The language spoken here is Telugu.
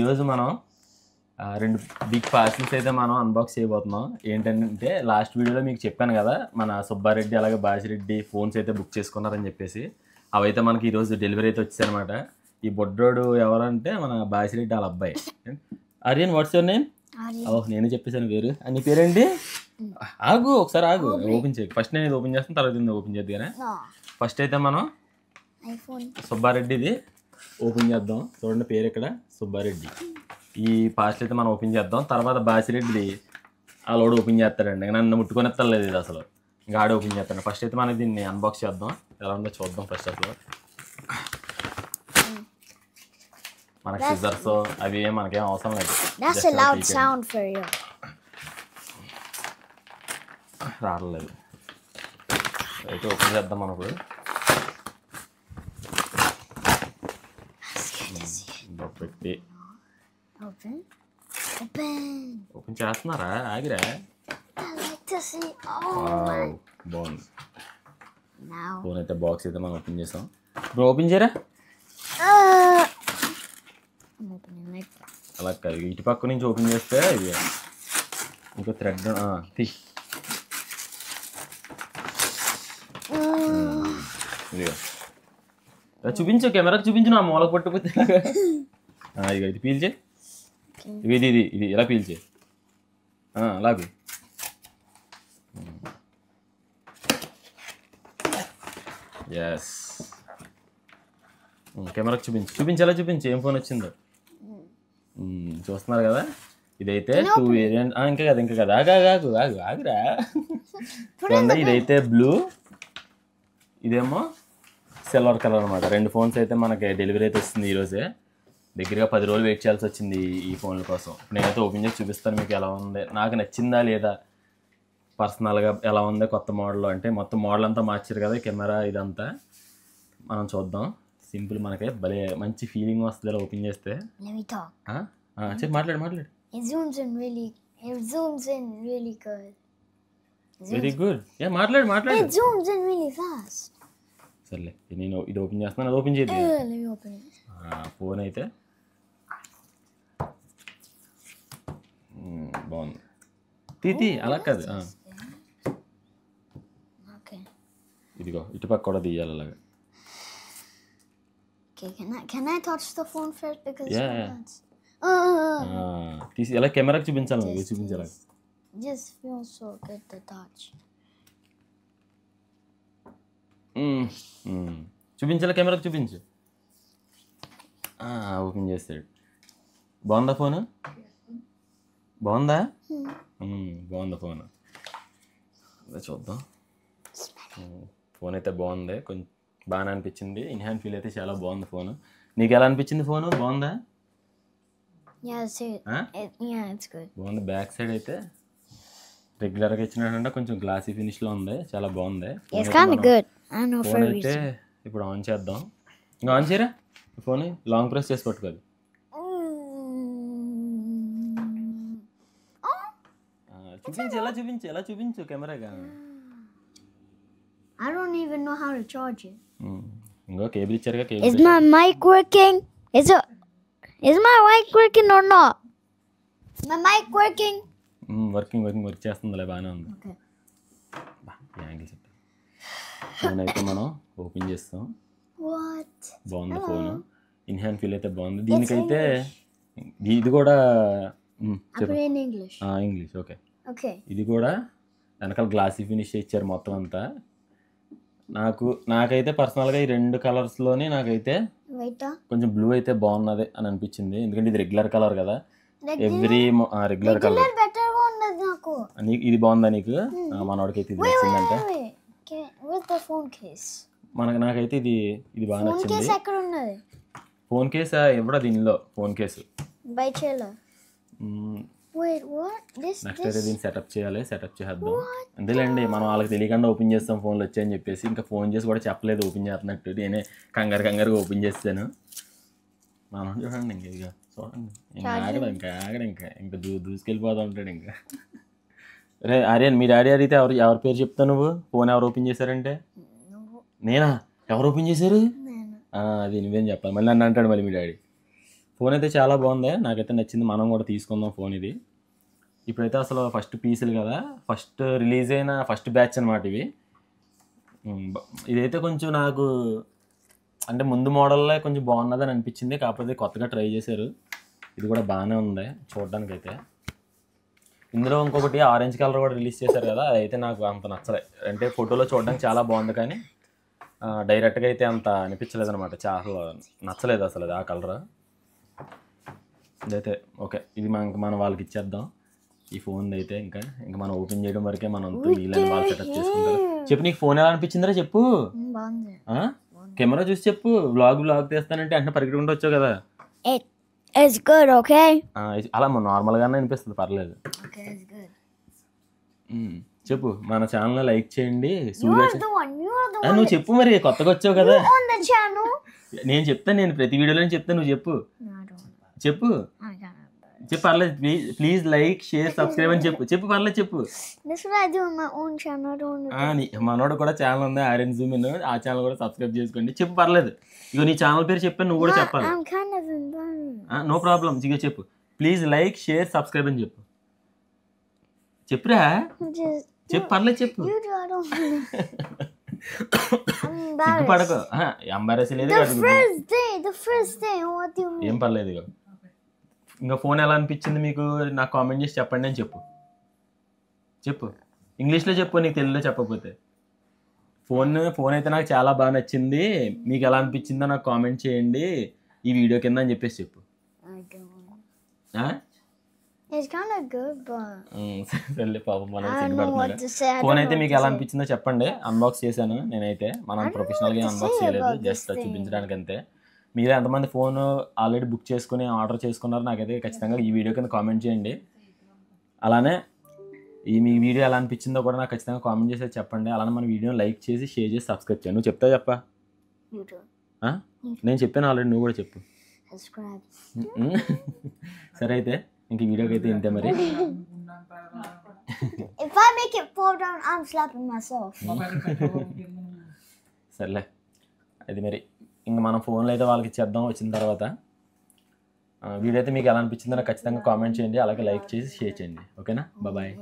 ఈరోజు మనం రెండు బిగ్ పార్సిల్స్ అయితే మనం అన్బాక్స్ చేయబోతున్నాం. ఏంటంటే లాస్ట్ వీడియోలో మీకు చెప్పాను కదా, మన సుబ్బారెడ్డి అలాగే బాజిరెడ్డి ఫోన్స్ అయితే బుక్ చేసుకున్నారని చెప్పేసి. అవైతే మనకి ఈరోజు డెలివరీ అయితే వచ్చాయన్నమాట. ఈ బొడ్డోడు ఎవరంటే మన బాజిరెడ్డి వాళ్ళ అబ్బాయి. Aryan, what's your name? Oh, నేనే చెప్పేసాను పేరు. నీ పేరేంటి? ఆగు, ఒకసారి ఆగు, ఓపెన్ చేయి. ఫస్ట్ నేను ఇది ఓపెన్ చేస్తాను, తర్వాత ఇది ఓపెన్ చేద్ది. కానీ ఫస్ట్ అయితే మనం సుబ్బారెడ్డిది ఓపెన్ చేద్దాం. చూడండి పేరు ఇక్కడ సుబ్బారెడ్డి. ఈ పార్సల్ అయితే మనం ఓపెన్ చేద్దాం. తర్వాత బాసిరెడ్డిది ఆ లోడ్ ఓపెన్ చేస్తాడండి. నన్ను ముట్టుకొని ఎత్తలేదు ఇది అసలు, ఇంకా ఆడే ఓపెన్ చేస్తాడు. ఫస్ట్ అయితే మనం దీన్ని అన్బాక్స్ చేద్దాం, ఎలా ఉందో చూద్దాం. ఫస్ట్ అసలు మనకి సిజర్స్ అవి మనకేం అవసరం లేదు. రావట్లేదు. అయితే ఓపెన్ చేద్దాం మనం ఇప్పుడు. పెట్టి ఓపెన్ చేస్తున్నారా? ఆగిరా. బాగుంది. ఫోన్ అయితే బాక్స్ అయితే మనం ఓపెన్ చేసాం. ఇప్పుడు ఓపెన్ చేయరా. అలా కాదు, ఇటు పక్క నుంచి ఓపెన్ చేస్తే ఇది ఇంకో థ్రెడ్ తీ. చూపించు, కెమెరాకి చూపించు. నా మూలకు పట్టుకుపోతే ఇక ఇది పీల్చే. ఇది ఇది ఇది ఎలా పీల్చే అలాగే. ఎస్, కెమెరాకి చూపించేలా చూపించు ఏం ఫోన్ వచ్చిందో. చూస్తున్నారు కదా, ఇదైతే 2 వేరియంట్. ఇంకా కదా ఆగురా. చూడండి, ఇదైతే బ్లూ, ఇదేమో సిల్వర్ కలర్ అనమాట. 2 ఫోన్స్ అయితే మనకి డెలివరీ అయితే వస్తుంది ఈరోజే. దగ్గరగా 10 రోజులు వెయిట్ చేయాల్సి వచ్చింది ఈ ఫోన్ల కోసం. నేనైతే ఓపెన్ చేసి చూపిస్తాను మీకు ఎలా ఉంది, నాకు నచ్చిందా లేదా, పర్సనల్గా ఎలా ఉంది కొత్త మోడల్. అంటే మొత్తం మోడల్ అంతా మార్చారు కదా, కెమెరా ఇదంతా మనం చూద్దాం. సింపుల్, మనకి భలే మంచి ఫీలింగ్ వస్తుంది ఇలా ఓపెన్ చేస్తే. చెప్పి మాట్లాడు. Very good. మాట్లాడు. సర్లే, నేను ఇది ఓపెన్ చేస్తున్నాను, అది ఓపెన్ చేద్దాం. ఫోన్ అయితే బాగుంది. తీతి అలా కాదు, ఇదిగో ఇటుపక్క కూడా తీయాలి అలాగా. Can I touch the phone first? Because తీసి ఎలా కెమెరాకి చూపించాలి, చూపించాలి. Just feels so good to touch. చూపించాలి, కెమెరాకి చూపించు. ఓపెన్ చేస్తాడు. బాగుందా ఫోను? బాగుందా? బాగుందా ఫోన్? చూద్దాం. ఫోన్ అయితే బాగుంది, కొంచెం బాగానే అనిపించింది. ఇన్ హ్యాండ్ ఫీల్ అయితే చాలా బాగుంది ఫోన్. నీకు ఎలా అనిపించింది ఫోను? బాగుందా? బాగుంది. బ్యాక్ సైడ్ అయితే రెగ్యులర్గా ఇచ్చినట్టు కొంచెం గ్లాసీ ఫినిష్లో ఉంది, చాలా బాగుంది. ఫోన్ అయితే ఇప్పుడు ఆన్ చేద్దాం. ఇంకా ఆన్ చేయరా ఫోన్, లాంగ్ ప్రెస్ చేసి పట్టుకోదు. ఎలా చూపించు కెమెరాగా. I don't even know how to charge it. ఇంకో cable ఇచ్చారుగా. Is my mic working? Is my mic working or not? My mic working? Work చేస్తుందిలే, బాగానే ఉంది. Angle set. ఫోన్ అయితే మనం ఓపెన్ చేస్తాం. బాగుంది ఫోన్, ఇన్ హ్యాండ్ ఫీల్ అయితే బాగుంది. దీనికైతే ఇది కూడా ఇంగ్లీష్. ఓకే, ఇది కూడా వెనకాల గ్లాసీ ఫినిష్ ఇచ్చారు మొత్తం అంతా. నాకైతే పర్సనల్గా ఈ 2 కలర్స్లోనే నాకైతే కొంచెం బ్లూ అయితే బాగున్నది అని అనిపించింది. ఎందుకంటే ఇది రెగ్యులర్ కలర్ కదా, రెగ్యులర్ కలర్. ఇది బాగుందా నీకు? మనోడికైతే ఇది నచ్చిందంటే. నాకైతే ఇది బాగా నచ్చింది. ఫోన్ కేసు ఇవ్వడా దీనిలో? ఫోన్ కేసు నెక్స్ట్ అయితే దీన్ని సెటప్ చేద్దాం. అంతేలేండి, మనం వాళ్ళకి తెలియకుండా ఓపెన్ చేస్తాం ఫోన్లు వచ్చాయని చెప్పేసి. ఇంకా ఫోన్ చేసి కూడా చెప్పలేదు ఓపెన్ చేస్తున్నట్టు. నేనే కంగారుగా ఓపెన్ చేస్తాను. మనం చూడండి, ఇక చూడండి, ఇంకా దూసుకెళ్ళిపోతూ ఉంటాడు ఇంకా. రే ఆర్యన్, మీ డాడీ అడిగితే ఎవరి పేరు చెప్తావు నువ్వు? ఫోన్ ఎవరు ఓపెన్ చేశారంటే? నేనా? ఎవరు ఓపెన్ చేశారు? అది నువ్వేం చెప్పాలి. మళ్ళీ నన్ను అంటాడు మళ్ళీ మీ డాడీ. ఫోన్ అయితే చాలా బాగుంది, నాకైతే నచ్చింది. మనం కూడా తీసుకుందాం ఫోన్ ఇది. ఇప్పుడైతే అసలు ఫస్ట్ పీసులు కదా, ఫస్ట్ రిలీజ్ అయిన ఫస్ట్ బ్యాచ్ అనమాట ఇవి. ఇదైతే కొంచెం నాకు అంటే ముందు మోడల్లో కొంచెం బాగున్నదని అనిపించింది, కాకపోతే కొత్తగా ట్రై చేశారు. ఇది కూడా బాగానే ఉంది చూడడానికైతే. ఇందులో ఇంకొకటి ఆరెంజ్ కలర్ కూడా రిలీజ్ చేశారు కదా, అదైతే నాకు అంత నచ్చలే. అంటే ఫోటోలో చూడడానికి చాలా బాగుంది కానీ డైరెక్ట్గా అయితే అంత అనిపించలేదు అనమాట. చాలా నచ్చలేదు అసలు అది ఆ కలర్. ఇదైతే ఓకే, ఇది మన వాళ్ళకి ఇచ్చేద్దాం ఈ ఫోన్ అయితే. ఇంకా మనం ఓపెన్ చేయడం వరకే, మనం వీళ్ళని వాళ్ళు సెటప్ చేసుకుంటారు. చెప్పు, నీకు ఫోన్ ఎలా అనిపించిందిరా చెప్పు. కెమెరా చూసి చెప్పు. వ్లాగ్ తీస్తానంటే అంటే పరిగెట్టుకుంటూ వచ్చావు కదా. It's good, okay? అలా నార్మల్గానే అనిపిస్తుంది, పర్లేదు. చెప్పు, మన ఛానల్ లైక్ చేయండి. నువ్వు చెప్పు మరి, కొత్తగా వచ్చావు కదా. నేను చెప్తాను, నేను ప్రతి వీడియోలో చెప్తాను, నువ్వు చెప్పు. చెప్పు పర్లేదు. ప్లీజ్ లైక్ షేర్ సబ్స్క్రైబ్ అని చెప్పు పర్లేదు చెప్పు. మనోడు కూడా ఛానల్ ఉంది, ఆరెంజ్ జూమ్ ఇన్, ఆ ఛానల్ కూడా సబ్స్క్రైబ్ చేసుకోండి. చెప్పు పర్లేదు. ఇగో నీ ఛానల్ పేరు చెప్పాను, నువ్వు కూడా చెప్పాలి. No problem. ఇగో చెప్పు, ప్లీజ్ లైక్ షేర్ సబ్స్క్రైబ్ అని చెప్పురా. చెప్పు పర్లేదు చెప్పు. పడకు, ఎంబారస్ లేదు, ఏం పర్లేదు. ఇగో ఇంకా ఫోన్ ఎలా అనిపించింది మీకు నాకు కామెంట్ చేసి చెప్పండి అని చెప్పు. ఇంగ్లీష్లో చెప్పు, నీకు తెలుగులో చెప్పకపోతే. ఫోన్ అయితే నాకు చాలా బాగా నచ్చింది, మీకు ఎలా అనిపించిందో నాకు కామెంట్ చేయండి ఈ వీడియో కింద అని చెప్పేసి చెప్పు. సరే పాపం, మనం సిగ్గుపడుతున్నాడు. ఫోన్ అయితే మీకు ఎలా అనిపించిందో చెప్పండి. అన్బాక్స్ చేశాను నేనైతే, మనం ప్రొఫెషనల్గా అన్బాక్స్ చేయలేదు, జస్ట్ చూపించడానికి అంతే. మీరు ఎంతమంది ఫోన్ ఆల్రెడీ బుక్ చేసుకుని ఆర్డర్ చేసుకున్నారు నాకైతే ఖచ్చితంగా ఈ వీడియో కింద కామెంట్ చేయండి. అలానే మీ వీడియో ఎలా అనిపించిందో కూడా నాకు ఖచ్చితంగా కామెంట్ చేసి చెప్పండి. అలానే మన వీడియోని లైక్ చేసి షేర్ చేసి సబ్స్క్రైబ్ చేయండి. నువ్వు చెప్తా చెప్పా. నేను చెప్పాను ఆల్రెడీ, నువ్వు కూడా చెప్పు. సరే అయితే ఇంక ఈ వీడియోకి అయితే ఇంతే మరి. సర్లే అది మరి. ఇంక మన ఫోన్లో అయితే వాళ్ళకి ఇచ్చేద్దాం వచ్చిన తర్వాత. వీడియో అయితే మీకు ఎలా అనిపించిందో నాకు ఖచ్చితంగా కామెంట్ చేయండి, అలాగే లైక్ చేసి షేర్ చేయండి. ఓకేనా, బాయ్.